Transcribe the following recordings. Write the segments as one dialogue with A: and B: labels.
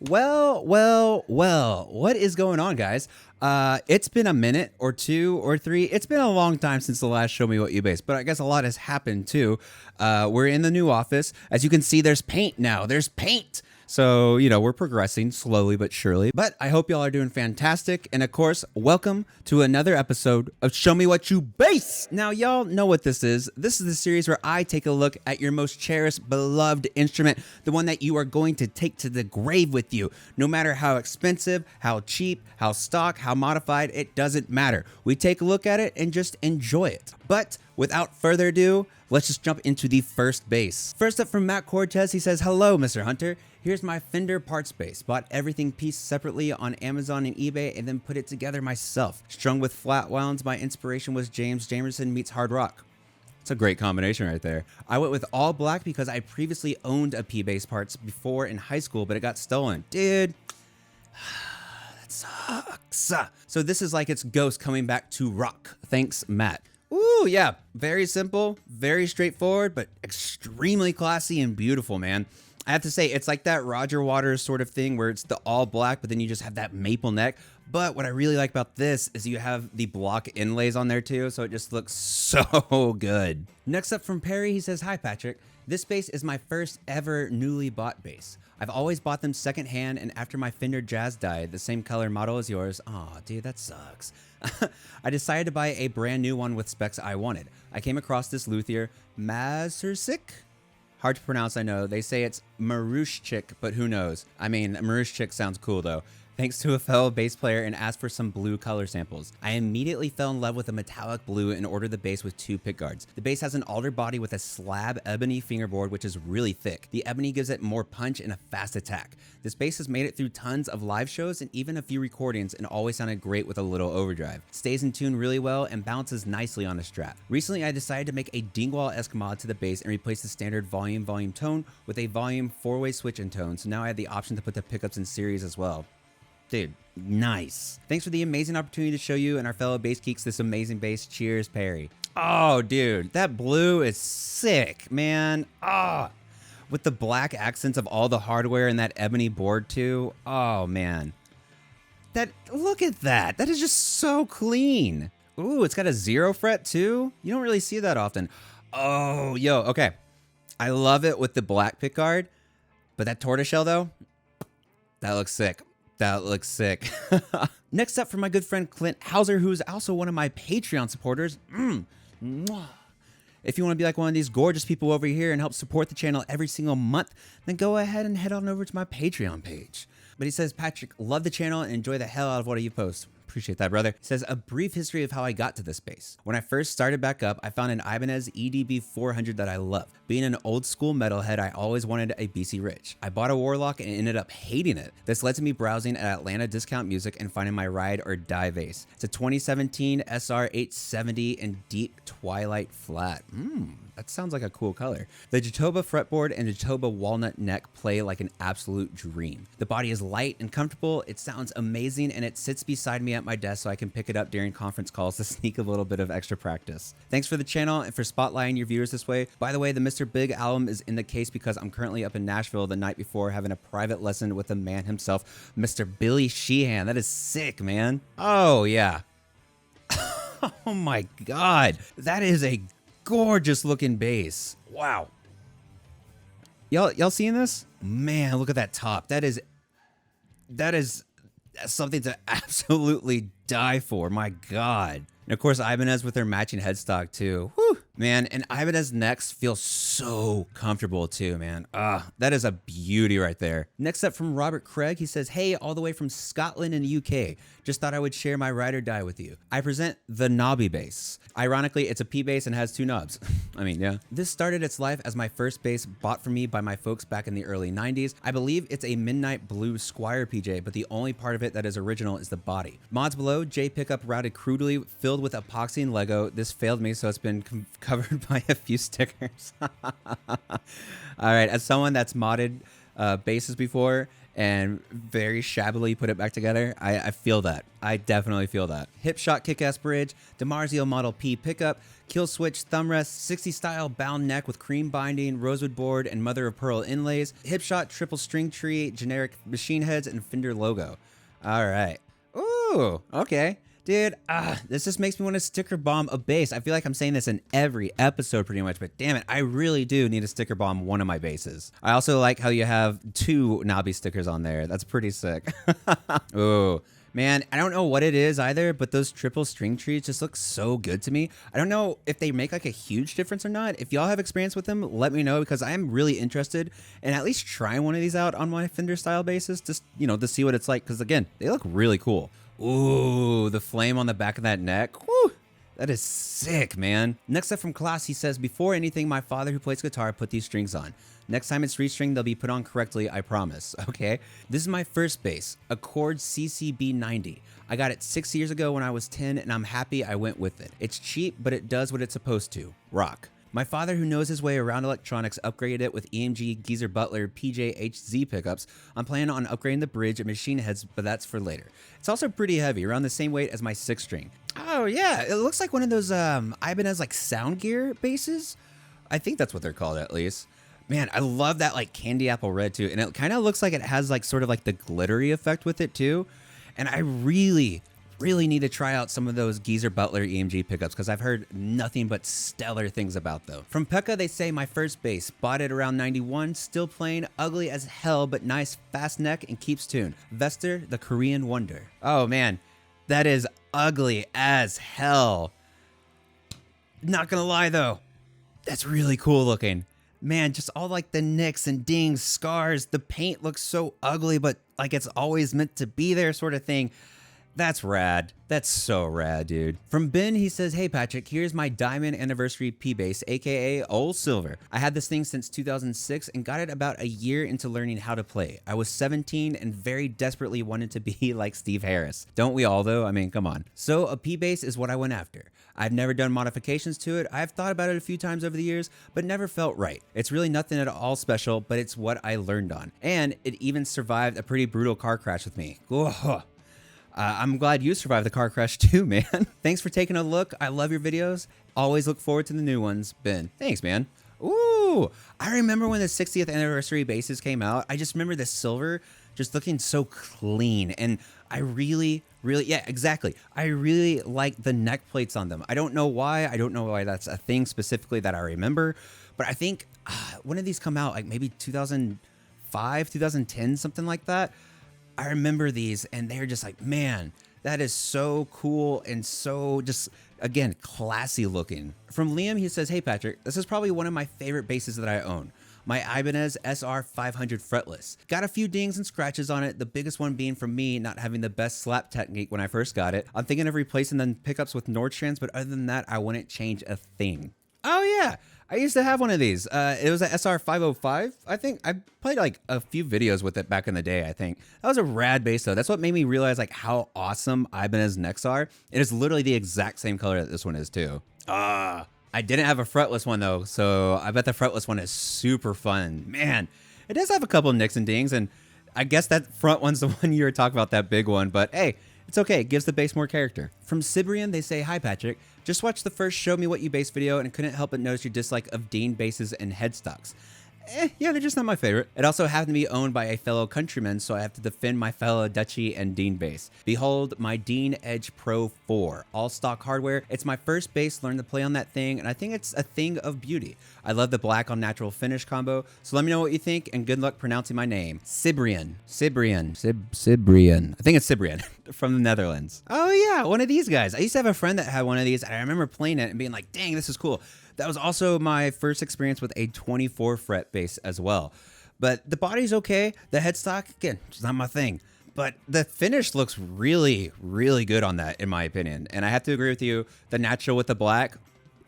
A: Well, what is going on, guys? It's been a minute or two or three. It's been a long time since the last Show Me What You Base, but I guess a lot has happened too. We're in the new office. As you can see, there's paint now. There's paint. So, we're progressing slowly but surely. But I hope y'all are doing fantastic. And of course, welcome to another episode of Show Me What You Base. Now, y'all know what this is. This is the series where I take a look at your most cherished, beloved instrument, the one that you are going to take to the grave with you. No matter how expensive, how cheap, how stock, how modified, it doesn't matter. We take a look at it and just enjoy it. But without further ado, let's just jump into the first base. First up from Matt Cortez, he says, "Hello, Mr. Hunter. Here's my Fender parts base. Bought everything pieced separately on Amazon and eBay and then put it together myself. Strung with flat wounds, my inspiration was James Jamerson meets hard rock." It's a great combination right there. I went with all black because I previously owned a P-Bass parts before in high school, but it got stolen. Dude, that sucks. So this is like its ghost coming back to rock. Thanks, Matt. Ooh, yeah, very simple, very straightforward, but extremely classy and beautiful, man. I have to say, it's like that Roger Waters sort of thing where it's the all black, but then you just have that maple neck. But what I really like about this is you have the block inlays on there too, so it just looks so good. Next up from Perry, he says, "Hi, Patrick. This bass is my first ever newly bought bass. I've always bought them secondhand, and after my Fender Jazz died, the same color model as yours." Aw, dude, that sucks. "I decided to buy a brand new one with specs I wanted. I came across this luthier, Mazursik. Hard to pronounce, I know. They say it's Marushchik, but who knows? I mean, Marushchik sounds cool though. Thanks to a fellow bass player and asked for some blue color samples. I immediately fell in love with a metallic blue and ordered the bass with 2 pickguards. The bass has an alder body with a slab ebony fingerboard, which is really thick. The ebony gives it more punch and a fast attack. This bass has made it through tons of live shows and even a few recordings and always sounded great with a little overdrive. Stays in tune really well and balances nicely on a Strat. Recently, I decided to make a Dingwall-esque mod to the bass and replace the standard volume tone with a volume 4-way switch in tone, so now I have the option to put the pickups in series as well." Dude, nice. Thanks for the amazing opportunity to show you and our fellow bass geeks this amazing bass. Cheers, Perry. Oh, dude, that blue is sick, man. With the black accents of all the hardware and that ebony board too. Oh, man. Look at that. That is just so clean. Ooh, it's got a 0 fret too. You don't really see that often. Oh, yo, okay. I love it with the black pickguard, but that tortoiseshell though, that looks sick. That looks sick. Next up from my good friend Clint Hauser, who's also one of my Patreon supporters. Mwah. If you want to be like one of these gorgeous people over here and help support the channel every single month, then go ahead and head on over to my Patreon page. But he says, "Patrick, love the channel and enjoy the hell out of what you post." Appreciate that, brother. He says, "A brief history of how I got to this bass. When I first started back up, I found an Ibanez EDB 400 that I love. Being an old school metalhead, I always wanted a BC Rich. I bought a Warlock and ended up hating it. This led to me browsing at Atlanta Discount Music and finding my ride or die bass. It's a 2017 SR 870 in deep twilight flat. That sounds like a cool color. The Jatoba fretboard and Jatoba walnut neck play like an absolute dream. The body is light and comfortable, it sounds amazing, and it sits beside me at my desk so I can pick it up during conference calls to sneak a little bit of extra practice. Thanks for the channel and for spotlighting your viewers this way. By the way, the Mr. Big album is in the case because I'm currently up in Nashville the night before having a private lesson with the man himself, Mr. Billy Sheehan. That is sick, man. Oh, yeah. Oh my God. That is a gorgeous looking bass. Wow. Y'all seeing this? Man, look at that top. That is something to absolutely die for. My God. And of course, Ibanez with their matching headstock too. Whew. Man, and Ibanez necks feel so comfortable too, man. That is a beauty right there. Next up from Robert Craig, he says, "Hey, all the way from Scotland and UK. Just thought I would share my ride or die with you. I present the Knobby bass. Ironically, it's a P bass and has 2 knobs. I mean, yeah. This started its life as my first bass bought for me by my folks back in the early 90s. I believe it's a Midnight Blue Squire PJ, but the only part of it that is original is the body. Mods below, J pickup routed crudely, filled with epoxy and Lego. This failed me, so it's been covered by a few stickers." All right, as someone that's modded basses before, and very shabbily put it back together. I feel that. I definitely feel that. Hip shot kick-ass bridge, DiMarzio Model P pickup, kill switch thumb rest, 60 style bound neck with cream binding, rosewood board, and mother of pearl inlays, hip shot triple string tree, generic machine heads, and Fender logo. All right. Ooh, okay. Dude, this just makes me want to sticker bomb a bass. I feel like I'm saying this in every episode pretty much, but damn it, I really do need to sticker bomb one of my basses. I also like how you have 2 knobby stickers on there. That's pretty sick. Ooh. Man, I don't know what it is either, but those triple string trees just look so good to me. I don't know if they make like a huge difference or not. If y'all have experience with them, let me know, because I am really interested in at least trying one of these out on my Fender style basses, just, you know, to see what it's like. Because again, they look really cool. Ooh, the flame on the back of that neck. Woo! That is sick, man. Next up from class, he says, before anything, my father who plays guitar put these strings on. Next time it's restringed, they'll be put on correctly, I promise. Okay? This is my first bass, a Chord CCB90. I got it 6 years ago when I was 10, and I'm happy I went with it. It's cheap, but it does what it's supposed to. Rock. My father, who knows his way around electronics, upgraded it with EMG Geezer Butler PJHZ pickups. I'm planning on upgrading the bridge and machine heads, but that's for later. It's also pretty heavy, around the same weight as my 6-string. Oh yeah, it looks like one of those Ibanez like sound gear basses. I think that's what they're called, at least. Man, I love that like candy apple red too, and it kind of looks like it has like sort of like the glittery effect with it too. And I really need to try out some of those Geezer Butler EMG pickups, because I've heard nothing but stellar things about them. From Pekka, they say, my first bass, bought it around 91, still playing, ugly as hell, but nice, fast neck, and keeps tuned. Vester, the Korean Wonder. Oh man, that is ugly as hell. Not gonna lie though, that's really cool looking. Man, just all like the nicks and dings, scars, the paint looks so ugly, but like it's always meant to be there sort of thing. That's rad. That's so rad, dude. From Ben, he says, hey Patrick, here's my diamond anniversary P-Bass, aka Old Silver. I had this thing since 2006 and got it about a year into learning how to play. I was 17 and very desperately wanted to be like Steve Harris. Don't we all though? I mean, come on. So a P-Bass is what I went after. I've never done modifications to it. I've thought about it a few times over the years, but never felt right. It's really nothing at all special, but it's what I learned on. And it even survived a pretty brutal car crash with me. Ugh. I'm glad you survived the car crash too, man. Thanks for taking a look. I love your videos. Always look forward to the new ones. Ben. Thanks, man. Ooh, I remember when the 60th anniversary basses came out. I just remember the silver just looking so clean. And I really, yeah, exactly. I really like the neck plates on them. I don't know why. I don't know why that's a thing specifically that I remember. But I think when did these come out? Like maybe 2005, 2010, something like that. I remember these and they're just like, man, that is so cool and so just, again, classy looking. From Liam, he says, hey Patrick, this is probably one of my favorite basses that I own. My Ibanez SR 500 fretless. Got a few dings and scratches on it, the biggest one being from me not having the best slap technique when I first got it. I'm thinking of replacing the pickups with Nordstrands, but other than that, I wouldn't change a thing. Oh yeah, I used to have one of these. It was an SR 505, I think. I played like a few videos with it back in the day, I think. That was a rad bass though. That's what made me realize like how awesome Ibanez necks are. It is literally the exact same color that this one is too. I didn't have a fretless one though, so I bet the fretless one is super fun. Man, it does have a couple of nicks and dings, and I guess that front one's the one you were talking about, that big one, but hey, it's okay. It gives the bass more character. From Cyprian, they say, hi Patrick. Just watched the first Show Me What You Bass video and couldn't help but notice your dislike of Dean basses and headstocks. Yeah, they're just not my favorite. It also happened to be owned by a fellow countryman, so I have to defend my fellow Dutchy and Dean bass. Behold, my Dean Edge Pro 4. All stock hardware. It's my first bass, learned to play on that thing, and I think it's a thing of beauty. I love the black on natural finish combo, so let me know what you think, and good luck pronouncing my name. Cyprian. I think it's Cyprian from the Netherlands. Oh yeah, one of these guys. I used to have a friend that had one of these, and I remember playing it and being like, dang, this is cool. That was also my first experience with a 24 fret bass as well. But the body's okay. The headstock, again, it's not my thing. But the finish looks really, really good on that, in my opinion. And I have to agree with you. The natural with the black,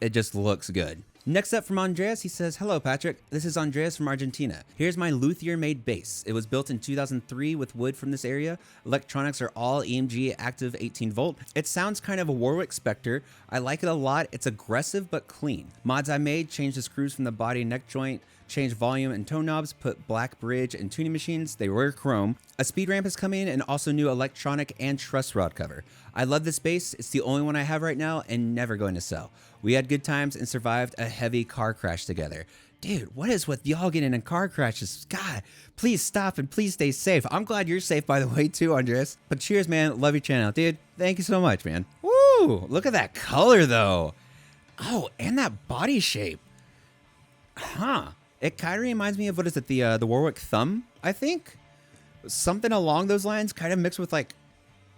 A: it just looks good. Next up from Andreas, he says, hello Patrick, this is Andreas from Argentina. Here's my luthier made bass. It was built in 2003 with wood from this area. Electronics are all EMG active 18 volt. It sounds kind of a Warwick Spectre. I like it a lot. It's aggressive but clean. Mods I made, changed the screws from the body neck joint, change volume and tone knobs, put black bridge and tuning machines. They were chrome. A speed ramp is coming and also new electronic and truss rod cover. I love this bass. It's the only one I have right now and never going to sell. We had good times and survived a heavy car crash together. Dude, what is with y'all getting in car crashes? God, please stop and please stay safe. I'm glad you're safe, by the way, too, Andres. But cheers, man. Love your channel. Dude, thank you so much, man. Woo! Look at that color, though. Oh, and that body shape. Huh. It kind of reminds me of, what is it, the Warwick Thumb, I think? Something along those lines, kind of mixed with, like,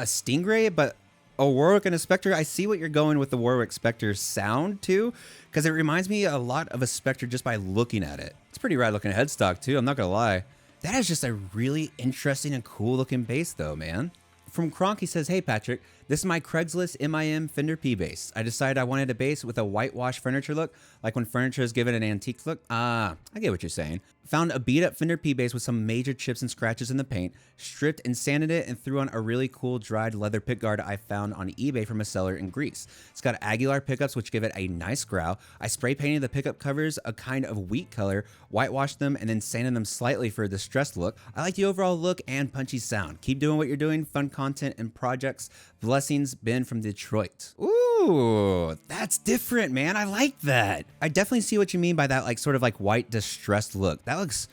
A: a Stingray, but a Warwick and a Spectre. I see what you're going with the Warwick Spectre sound, too, because it reminds me a lot of a Spectre just by looking at it. It's pretty rad looking headstock, too. I'm not going to lie. That is just a really interesting and cool looking bass, though, man. From Kronk, he says, hey, Patrick, this is my Craigslist MIM Fender P bass. I decided I wanted a bass with a whitewash furniture look, like when furniture is given an antique look. I get what you're saying. Found a beat up Fender P bass with some major chips and scratches in the paint, stripped and sanded it, and threw on a really cool dried leather pickguard I found on eBay from a seller in Greece. It's got Aguilar pickups, which give it a nice growl. I spray painted the pickup covers a kind of wheat color, whitewashed them, and then sanded them slightly for a distressed look. I like the overall look and punchy sound. Keep doing what you're doing, fun content and projects. Blessings, Ben from Detroit. Ooh, that's different, man. I like that. I definitely see what you mean by that, like, sort of like white distressed look. That looks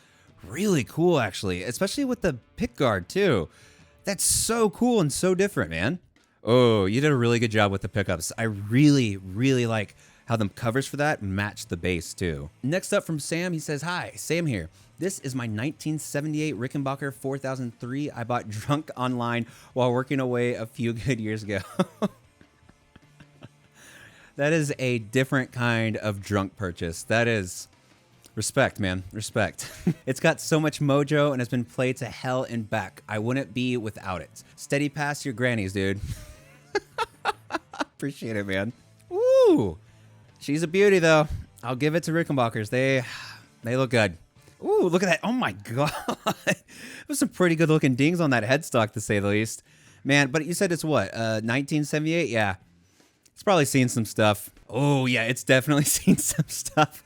A: really cool, actually, especially with the pickguard, too. That's so cool and so different, man. Oh, you did a really good job with the pickups. I really, really like how the covers for that match the bass, too. Next up from Sam, he says, hi, Sam here. This is my 1978 Rickenbacker 4003 I bought drunk online while working away a few good years ago. That is a different kind of drunk purchase. That is respect, man. Respect. It's got so much mojo and has been played to hell and back. I wouldn't be without it. Steady past your grannies, dude. Appreciate it, man. Woo! She's a beauty, though. I'll give it to Rickenbackers. They look good. Ooh, look at that. Oh, my God. There's some pretty good looking dings on that headstock, to say the least. Man, but you said it's what? 1978? Yeah. It's probably seen some stuff. Oh, yeah, it's definitely seen some stuff.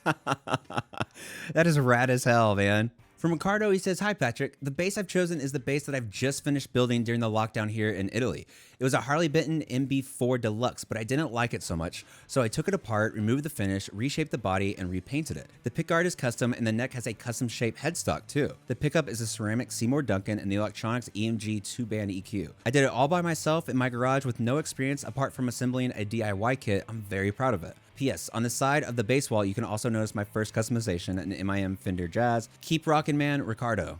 A: That is rad as hell, man. From Ricardo, he says, hi, Patrick. The bass I've chosen is the bass that I've just finished building during the lockdown here in Italy. It was a Harley Benton MB4 Deluxe, but I didn't like it so much, so I took it apart, removed the finish, reshaped the body, and repainted it. The pickguard is custom, and the neck has a custom-shaped headstock, too. The pickup is a ceramic Seymour Duncan and the electronics EMG 2-band EQ. I did it all by myself in my garage with no experience apart from assembling a DIY kit. I'm very proud of it. P.S. On the side of the bass wall, you can also notice my first customization, an MIM Fender Jazz. Keep rockin', man, Ricardo.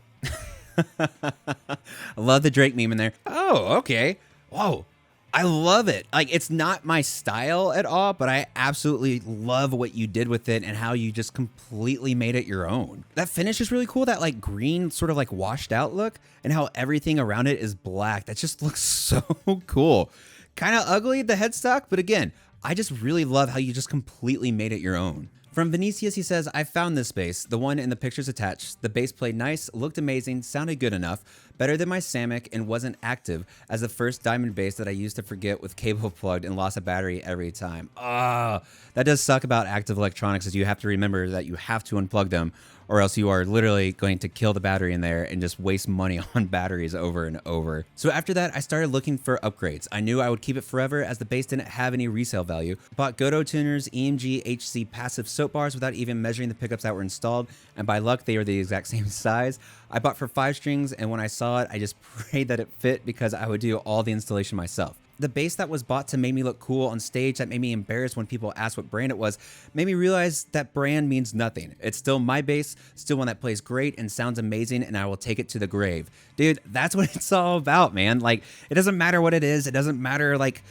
A: I love the Drake meme in there. Oh, okay. Whoa. I love it. Like, it's not my style at all, but I absolutely love what you did with it and how you just completely made it your own. That finish is really cool. That, like, green sort of, like, washed out look and how everything around it is black. That just looks so cool. Kind of ugly, the headstock, but again, I just really love how you just completely made it your own. From Vinicius, he says, I found this bass, the one in the pictures attached. The bass played nice, looked amazing, sounded good enough, better than my Samick, and wasn't active as the first diamond bass that I used to forget with cable plugged and lost a battery every time. Ah, that does suck about active electronics, is you have to remember that you have to unplug them, or else you are literally going to kill the battery in there and just waste money on batteries over and over. So after that, I started looking for upgrades. I knew I would keep it forever as the bass didn't have any resale value. Bought Godot tuners, EMG, HC passive soap bars without even measuring the pickups that were installed, and by luck, they were the exact same size. I bought for 5 strings, and when I saw it, I just prayed that it fit because I would do all the installation myself. The bass that was bought to make me look cool on stage, that made me embarrassed when people asked what brand it was, made me realize that brand means nothing. It's still my bass, still one that plays great and sounds amazing, and I will take it to the grave. Dude, that's what it's all about, man. Like, it doesn't matter what it is. It doesn't matter, like,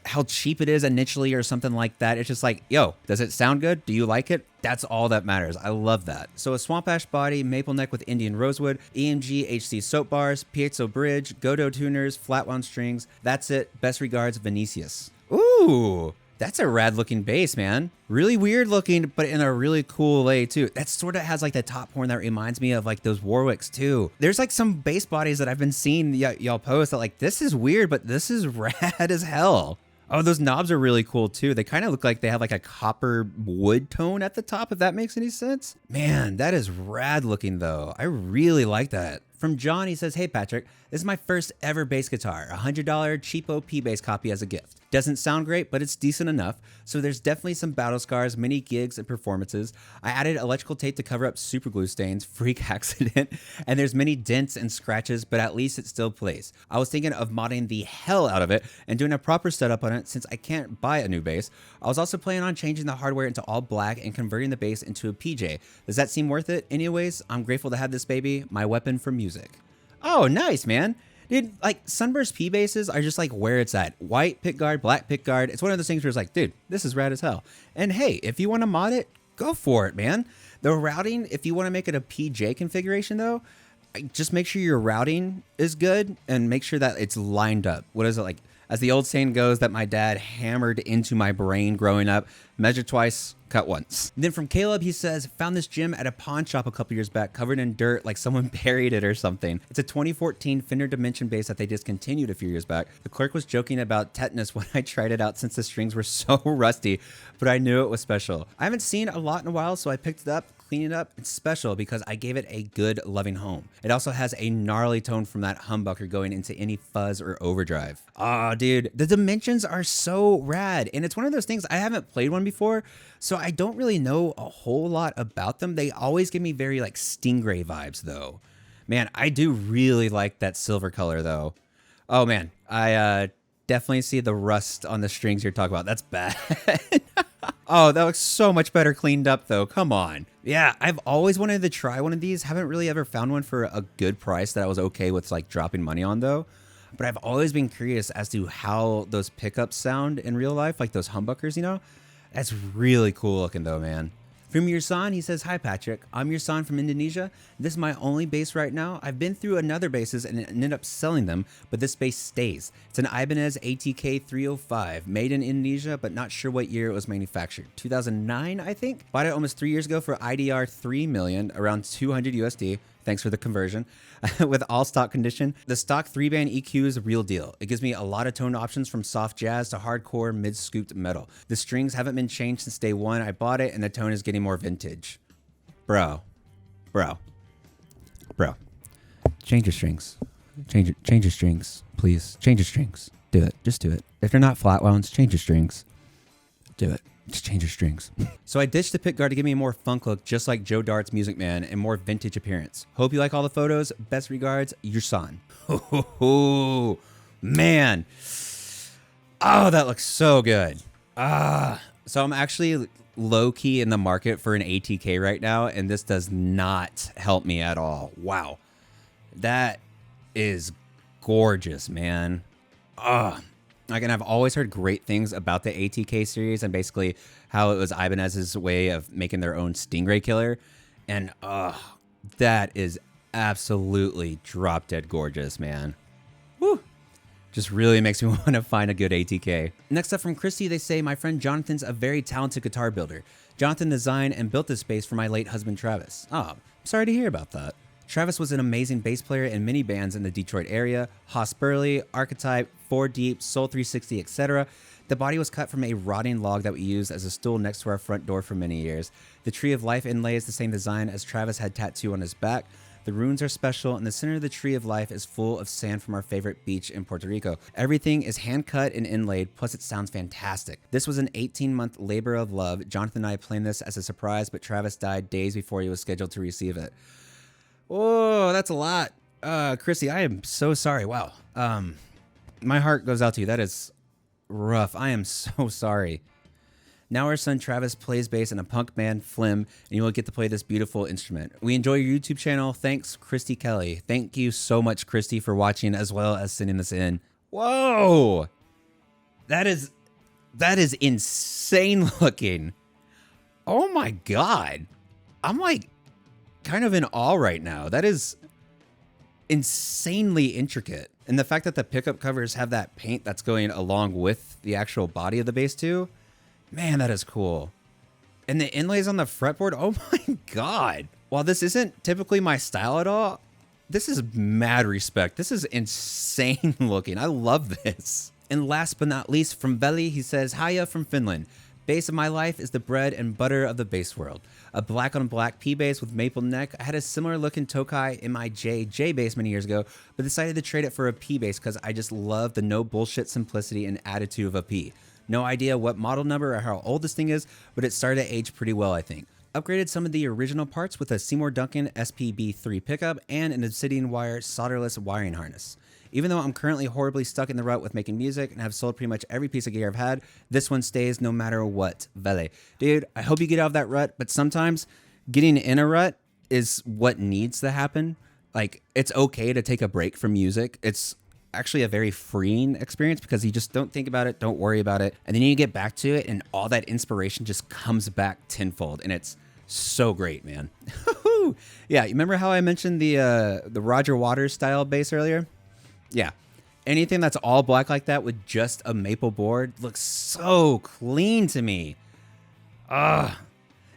A: how cheap it is initially or something like that. It's just like, yo, does it sound good? Do you like it? That's all that matters. I love that. So a swamp ash body, maple neck with Indian rosewood, EMG HC soap bars, piezo bridge, Godot tuners, flat wound strings. That's it. Best regards, Vinicius. Ooh, that's a rad looking bass, man. Really weird looking, but in a really cool way too. That sort of has like the top horn that reminds me of like those Warwicks too. There's like some bass bodies that I've been seeing y'all post that like, this is weird, but this is rad as hell. Oh, those knobs are really cool too. They kind of look like they have like a copper wood tone at the top, if that makes any sense. Man, that is rad looking though. I really like that. From John, he says, "Hey Patrick, this is my first ever bass guitar, a $100 cheapo P-Bass copy as a gift. Doesn't sound great, but it's decent enough. So there's definitely some battle scars, many gigs and performances. I added electrical tape to cover up super glue stains, freak accident, and there's many dents and scratches, but at least it still plays. I was thinking of modding the hell out of it and doing a proper setup on it since I can't buy a new bass. I was also planning on changing the hardware into all black and converting the bass into a PJ. Does that seem worth it? Anyways, I'm grateful to have this baby, my weapon for music." Oh, nice, man. Dude, like Sunburst P basses are just like where it's at. White pickguard, black pickguard. It's one of those things where it's like, dude, this is rad as hell. And hey, if you want to mod it, go for it, man. The routing, if you want to make it a PJ configuration though, just make sure your routing is good and make sure that it's lined up. What is it like? As the old saying goes that my dad hammered into my brain growing up, measure twice, cut once. And then from Caleb, he says, "Found this gem at a pawn shop a couple years back, covered in dirt like someone buried it or something. It's a 2014 Fender Dimension bass that they discontinued a few years back. The clerk was joking about tetanus when I tried it out since the strings were so rusty, but I knew it was special. I haven't seen a lot in a while, so I picked it up, clean it up. It's special because I gave it a good, loving home. It also has a gnarly tone from that humbucker going into any fuzz or overdrive." Oh, dude, the dimensions are so rad. And it's one of those things, I haven't played one before, so I don't really know a whole lot about them. They always give me very like Stingray vibes though. Man, I do really like that silver color though. Oh man, I definitely see the rust on the strings you're talking about. That's bad. Oh, that looks so much better cleaned up though. Come on. Yeah, I've always wanted to try one of these. Haven't really ever found one for a good price that I was okay with like dropping money on though. But I've always been curious as to how those pickups sound in real life, like those humbuckers, you know? That's really cool looking though, man. From Yursan, he says, "Hi Patrick, I'm Yursan from Indonesia. This is my only bass right now. I've been through another bases and ended up selling them, but this bass stays. It's an Ibanez ATK 305, made in Indonesia, but not sure what year it was manufactured. 2009, I think? Bought it almost 3 years ago for IDR 3 million, around 200 USD. Thanks for the conversion. With all stock condition. The stock 3-band EQ is a real deal. It gives me a lot of tone options from soft jazz to hardcore mid-scooped metal. The strings haven't been changed since day one I bought it, and the tone is getting more vintage." Bro. Change your strings. Change your strings, please. Change your strings. Do it. Just do it. If they're not flat wounds, change your strings. Do it. Just change your strings. So I ditched the pickguard to give me a more funk look, just like Joe Dart's Music Man, and more vintage appearance. Hope you like all the photos. Best regards, Yursan. Oh, man. Oh, that looks so good. So I'm actually low-key in the market for an ATK right now, and this does not help me at all. Wow. That is gorgeous, man. Like, and I've always heard great things about the ATK series and basically how it was Ibanez's way of making their own Stingray killer. And that is absolutely drop dead gorgeous, man. Woo! Just really makes me want to find a good ATK. Next up from Christy, they say, "My friend Jonathan's a very talented guitar builder. Jonathan designed and built this bass for my late husband, Travis." Oh, I'm sorry to hear about that. Travis was an amazing bass player in many bands in the Detroit area: Hoss Burley, Archetype, Four Deep, Soul 360, etc. The body was cut from a rotting log that we used as a stool next to our front door for many years. The Tree of Life inlay is the same design as Travis had tattooed on his back. The runes are special, and the center of the Tree of Life is full of sand from our favorite beach in Puerto Rico. Everything is hand-cut and inlaid, plus it sounds fantastic. This was an 18-month labor of love. Jonathan and I planned this as a surprise, but Travis died days before he was scheduled to receive it. Oh, that's a lot. Chrissy, I am so sorry. Wow. My heart goes out to you. That is rough. I am so sorry. Now our son Travis plays bass in a punk band, Flim, and you will get to play this beautiful instrument. We enjoy your YouTube channel. Thanks, Christy Kelly. Thank you so much, Christy, for watching as well as sending this in. Whoa. That is insane looking. Oh my God. I'm like kind of in awe right now. That is insanely intricate. And the fact that the pickup covers have that paint that's going along with the actual body of the bass too, man, that is cool. And the inlays on the fretboard, oh my God. While this isn't typically my style at all, this is mad respect. This is insane looking. I love this. And last but not least, from Veli, he says, Hiya from Finland. Bass of my life is the bread and butter of the bass world. A black on black P bass with maple neck. I had a similar looking Tokai in my J bass many years ago, but decided to trade it for a P bass because I just love the no bullshit simplicity and attitude of a P. No idea what model number or how old this thing is, but it started to age pretty well, I think. Upgraded some of the original parts with a Seymour Duncan SPB3 pickup and an obsidian wire solderless wiring harness. Even though I'm currently horribly stuck in the rut with making music and have sold pretty much every piece of gear I've had, this one stays no matter what. Vele. Dude, I hope you get out of that rut, but sometimes getting in a rut is what needs to happen. Like, it's okay to take a break from music. It's actually a very freeing experience because you just don't think about it, don't worry about it, and then you get back to it and all that inspiration just comes back tenfold, and it's so great, man. Yeah, you remember how I mentioned the Roger Waters style bass earlier? Yeah, anything that's all black like that with just a maple board looks so clean to me. Ugh.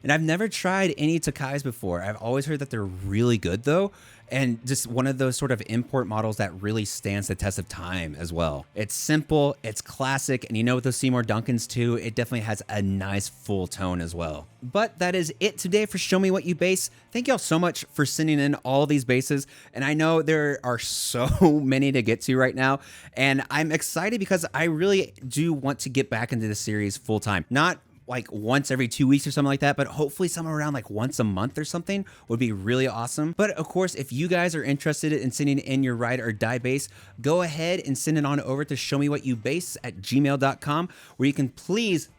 A: And I've never tried any Tokais before. I've always heard that they're really good though. And just one of those sort of import models that really stands the test of time as well. It's simple, it's classic, and you know with those Seymour Duncans too, it definitely has a nice full tone as well. But that is it today for Show Me What You Bass. Thank y'all so much for sending in all these basses. And I know there are so many to get to right now. And I'm excited because I really do want to get back into the series full time. Not like once every 2 weeks or something like that, but hopefully somewhere around like once a month or something would be really awesome. But of course, if you guys are interested in sending in your ride or die bass, go ahead and send it on over to showmewhatyoubase@gmail.com, where you can please,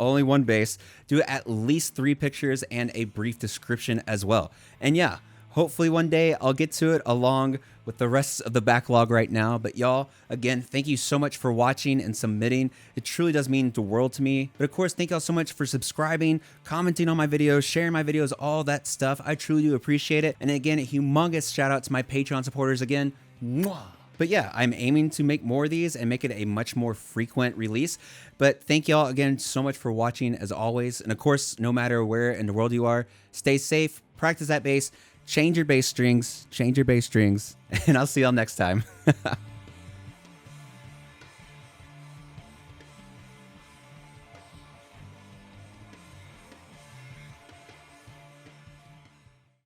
A: only one bass, do at least 3 pictures and a brief description as well. And yeah, hopefully one day I'll get to it along with the rest of the backlog right now. But y'all, again, thank you so much for watching and submitting. It truly does mean the world to me. But of course, thank y'all so much for subscribing, commenting on my videos, sharing my videos, all that stuff. I truly do appreciate it. And again, a humongous shout out to my Patreon supporters again. Mwah. But yeah, I'm aiming to make more of these and make it a much more frequent release. But thank y'all again so much for watching as always. And of course, no matter where in the world you are, stay safe, practice that bass, change your bass strings, and I'll see y'all next time.